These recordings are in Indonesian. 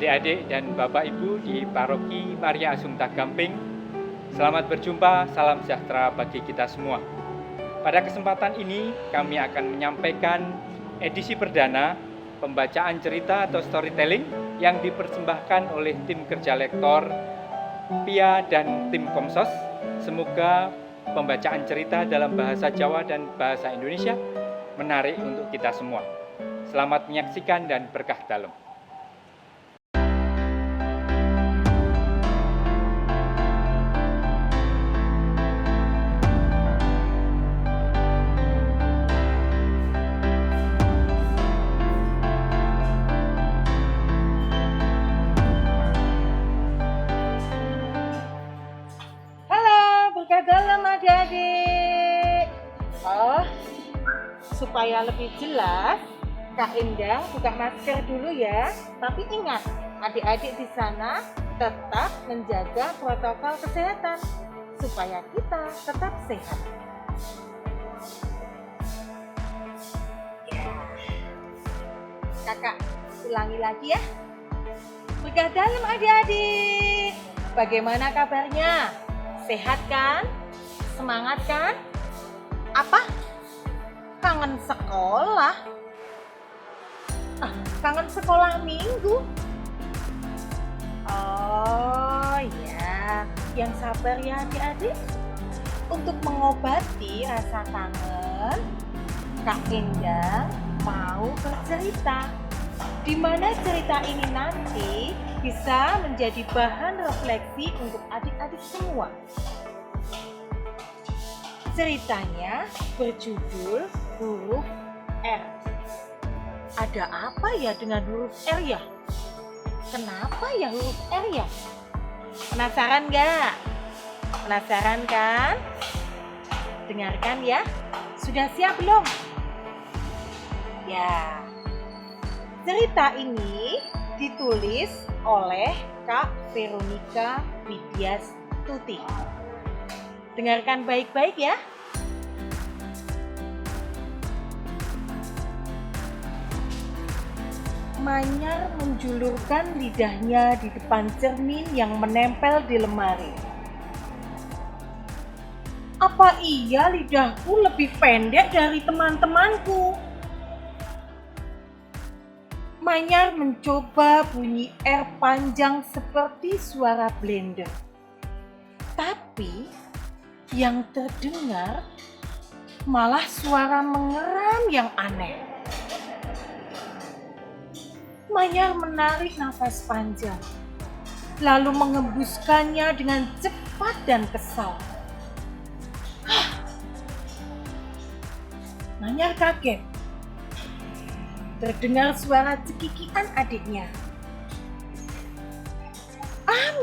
adik-adik dan Bapak Ibu di Paroki Maria Assumpta Gamping. Selamat berjumpa, salam sejahtera bagi kita semua. Pada kesempatan ini kami akan menyampaikan edisi perdana pembacaan cerita atau storytelling yang dipersembahkan oleh tim kerja lektor Pia dan tim Komsos. Semoga pembacaan cerita dalam bahasa Jawa dan bahasa Indonesia menarik untuk kita semua. Selamat menyaksikan dan berkah dalam. Dalam adik-adik. Supaya lebih jelas, Kak Indah buka masker dulu ya. Tapi ingat, adik-adik di sana tetap menjaga protokol kesehatan supaya kita tetap sehat. Ya. Kakak ulangi lagi ya. Berkah dalam adik-adik. Bagaimana kabarnya? Sehat kan? Semangat kan? Apa? Kangen sekolah? Kangen sekolah minggu? Oh ya, yang sabar ya adik-adik. Untuk mengobati rasa kangen, Kak Indah mau bercerita. Di mana cerita ini nanti bisa menjadi bahan refleksi untuk adik-adik semua. Ceritanya berjudul huruf R. Ada apa ya dengan huruf R ya? Kenapa ya huruf R ya? Penasaran gak? Penasaran kan? Dengarkan ya. Sudah siap belum? Ya. Cerita ini ditulis oleh Kak Veronica Widyastuti. Dengarkan baik-baik ya. Manyar menjulurkan lidahnya di depan cermin yang menempel di lemari. Apa iya lidahku lebih pendek dari teman-temanku? Manyar mencoba bunyi R panjang seperti suara blender. Tapi yang terdengar malah suara mengeram yang aneh. Manyar menarik nafas panjang, lalu mengembuskannya dengan cepat dan kesal. Manyar kaget. Terdengar suara cekikian adiknya.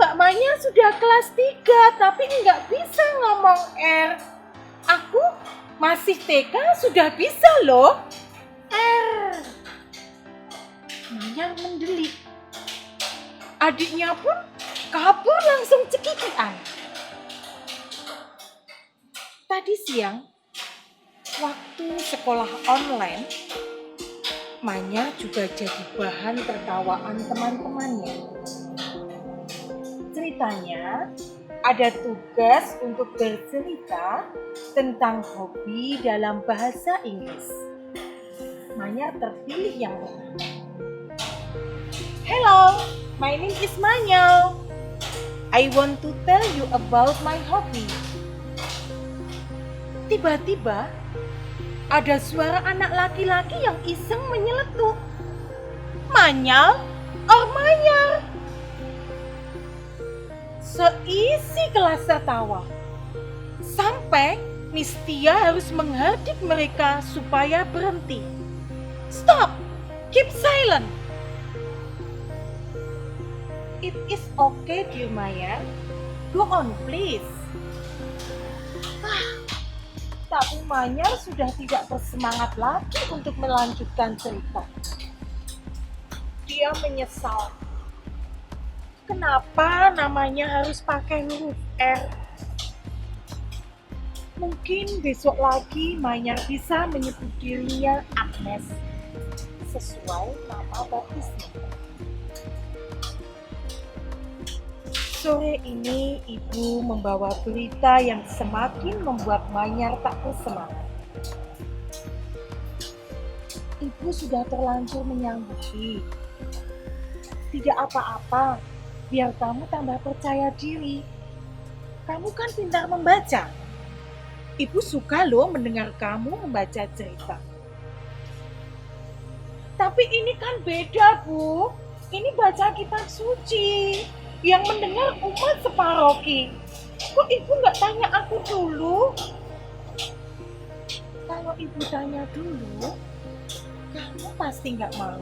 Mbak Manyar sudah kelas 3 tapi nggak bisa ngomong R. Aku masih TK sudah bisa loh. R. Manyar mendelik. Adiknya pun kabur langsung cekikian. Tadi siang, waktu sekolah online, Manyar juga jadi bahan tertawaan teman-temannya. Ceritanya, ada tugas untuk bercerita tentang hobi dalam bahasa Inggris. Manyar terpilih yang pertama. Hello, my name is Manyar. I want to tell you about my hobby. Tiba-tiba, ada suara anak laki-laki yang iseng menyeletuk. Manyar or Manyar? Seisi kelas tertawa. Sampai Miss Tia harus menghardik mereka supaya berhenti. Stop! Keep silent! It is okay, dear Maya. Go on, please. Tapi Manyar sudah tidak bersemangat lagi untuk melanjutkan cerita. Dia menyesal. Kenapa namanya harus pakai huruf R? Mungkin besok lagi Manyar bisa menyebut dirinya Agnes sesuai nama baptisnya. Sore ini ibu membawa berita yang semakin membuat Manyar tak bersemangat. Ibu sudah terlanjur menyanggupi. Tidak apa-apa, biar kamu tambah percaya diri. Kamu kan pintar membaca. Ibu suka loh mendengar kamu membaca cerita. Tapi ini kan beda, Bu. Ini baca kitab suci. Yang mendengar umat separoki. Kok ibu nggak tanya aku dulu? Kalau ibu tanya dulu, kamu pasti nggak mau.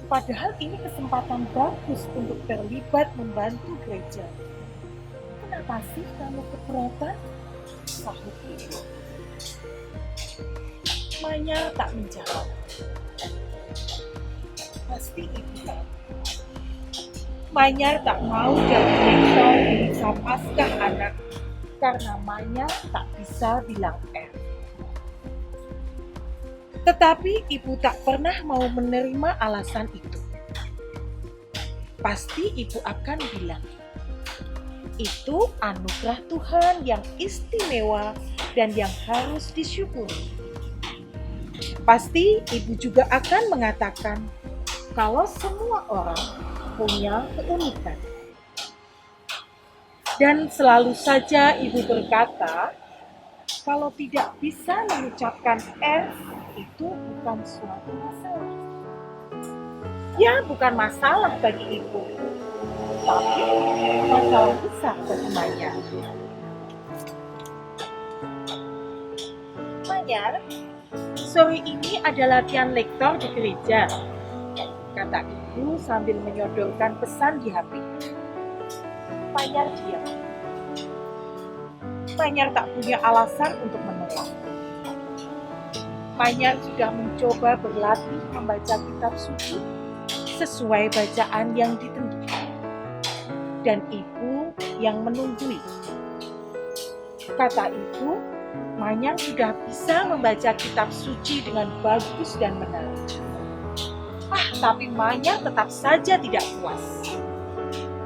Padahal ini kesempatan bagus untuk terlibat membantu gereja. Kenapa sih kamu keberatan? Sahut ibu. Manyar tak menjawab. Pasti ibu tahu. Manyar tak mau jadi lektor di misa Paskah anak karena Manyar tak bisa bilang R. Tetapi ibu tak pernah mau menerima alasan itu. Pasti ibu akan bilang, itu anugerah Tuhan yang istimewa dan yang harus disyukuri. Pasti ibu juga akan mengatakan kalau semua orang punya keunikan. Dan selalu saja ibu berkata, kalau tidak bisa mengucapkan R itu bukan suatu masalah. Ya, bukan masalah bagi ibu, tapi masalah besar bagi Manyar. Manyar, sore ini ada latihan lektor di gereja, kata ibu sambil menyodorkan pesan di HP. Manyar diam. Manyar tak punya alasan untuk menolak. Manyar sudah mencoba berlatih membaca kitab suci sesuai bacaan yang ditentukan. Dan ibu yang menunggui. Kata ibu, Manyar sudah bisa membaca kitab suci dengan bagus dan benar. Tapi Manyar tetap saja tidak puas.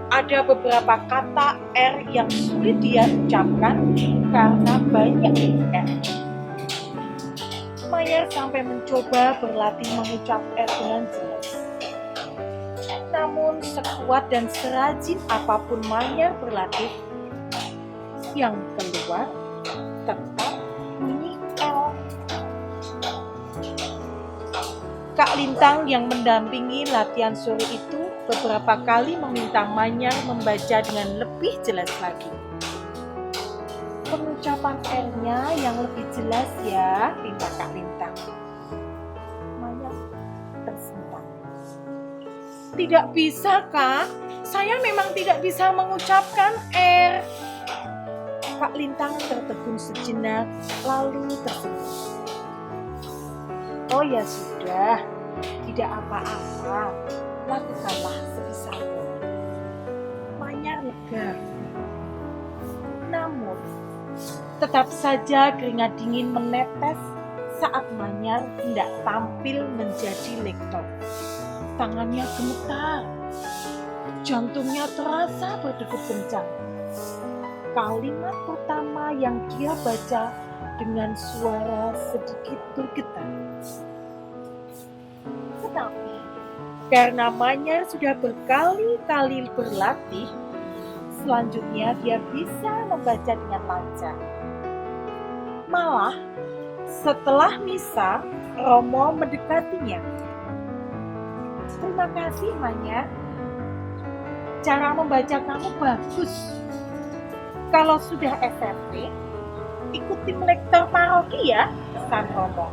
Ada beberapa kata R yang sulit dia ucapkan karena banyak R. Manyar sampai mencoba berlatih mengucap R dengan jelas. Namun sekuat dan serajin apapun Manyar berlatih, yang keluar tetap bunyi L. Kak Lintang yang mendampingi latihan sore itu beberapa kali meminta Manyar membaca dengan lebih jelas lagi. Pengucapan R-nya yang lebih jelas ya, minta Kak Lintang. Manyar tersentak. Tidak bisa, Kak. Saya memang tidak bisa mengucapkan R. Kak Lintang tertegun sejenak, lalu tersenyum. Oh ya sudah, tidak apa-apa, lakukanlah sebisamu. Manyar lega. Namun, tetap saja keringat dingin menetes saat Manyar hendak tampil menjadi lektor. Tangannya gemetar, jantungnya terasa berdegup kencang. Kalimat pertama yang dia baca dengan suara sedikit bergetar. Tetapi karena Manyar sudah berkali-kali berlatih, selanjutnya dia bisa membaca dengan lancar. Malah setelah misa, Romo mendekatinya. Terima kasih Manyar, cara membaca kamu bagus. Kalau sudah SMP, ikutin lektor paroki ya, pesan Romo.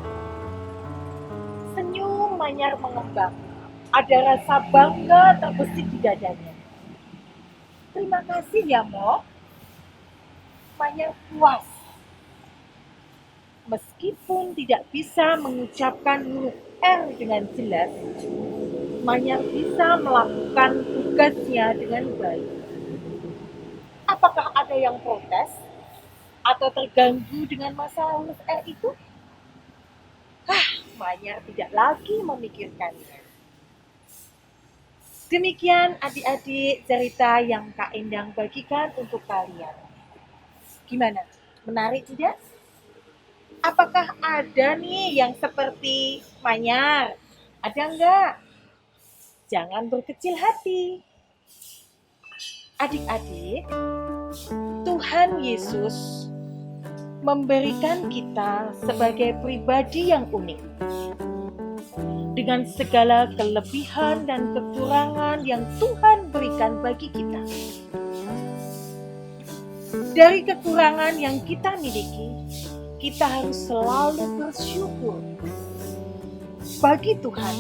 Senyum Manyar mengembang. Ada rasa bangga terbesit di dadanya. Terima kasih ya, Mo. Manyar puas. Meskipun tidak bisa mengucapkan huruf R dengan jelas, Manyar bisa melakukan tugasnya dengan baik. Apakah ada yang protes atau terganggu dengan masalah huruf R itu? Manyar tidak lagi memikirkannya. Demikian adik-adik cerita yang Kak Endang bagikan untuk kalian. Gimana? Menarik tidak? Apakah ada nih yang seperti Manyar? Ada enggak? Jangan berkecil hati. Adik-adik, Tuhan Yesus memberikan kita sebagai pribadi yang unik. Dengan segala kelebihan dan kekurangan yang Tuhan berikan bagi kita. Dari kekurangan yang kita miliki, kita harus selalu bersyukur. Bagi Tuhan,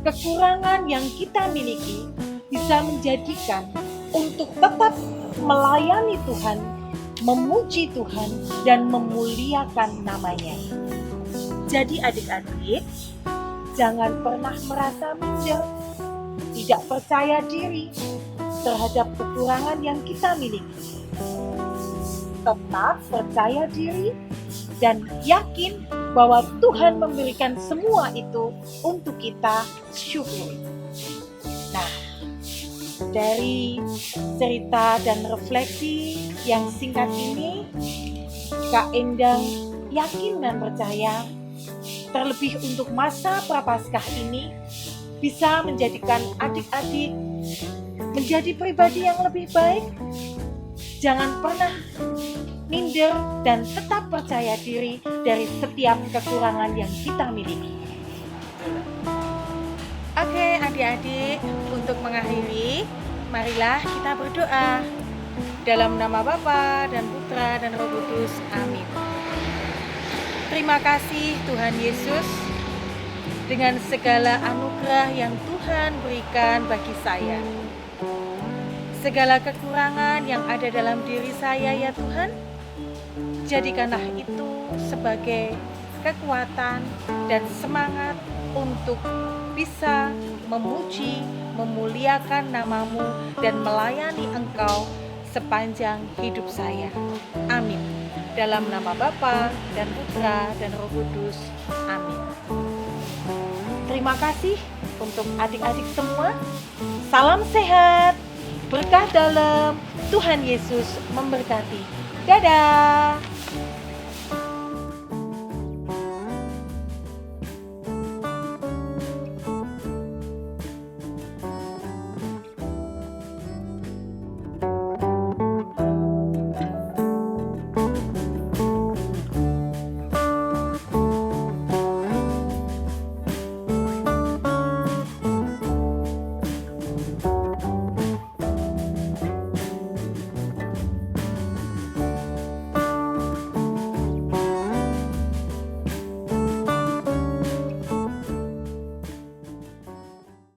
kekurangan yang kita miliki bisa menjadikan untuk tetap melayani Tuhan, memuji Tuhan, dan memuliakan namanya. Jadi adik-adik, jangan pernah merasa minder, tidak percaya diri terhadap kekurangan yang kita miliki. Tetap percaya diri dan yakin bahwa Tuhan memberikan semua itu untuk kita syukuri. Nah, dari cerita dan refleksi yang singkat ini, Kak Endang yakin dan percaya terlebih untuk masa Prapaskah ini bisa menjadikan adik-adik menjadi pribadi yang lebih baik. Jangan pernah minder dan tetap percaya diri dari setiap kekurangan yang kita miliki. Oke adik-adik, untuk mengakhiri, marilah kita berdoa. Dalam nama Bapa dan Putra dan Roh Kudus, amin. Terima kasih Tuhan Yesus, dengan segala anugerah yang Tuhan berikan bagi saya. Segala kekurangan yang ada dalam diri saya ya Tuhan, jadikanlah itu sebagai kekuatan dan semangat untuk bisa memuji, memuliakan nama-Mu dan melayani Engkau sepanjang hidup saya. Amin. Dalam nama Bapa dan Putra dan Roh Kudus. Amin. Terima kasih untuk adik-adik semua. Salam sehat, berkah dalam, Tuhan Yesus memberkati. Dadah.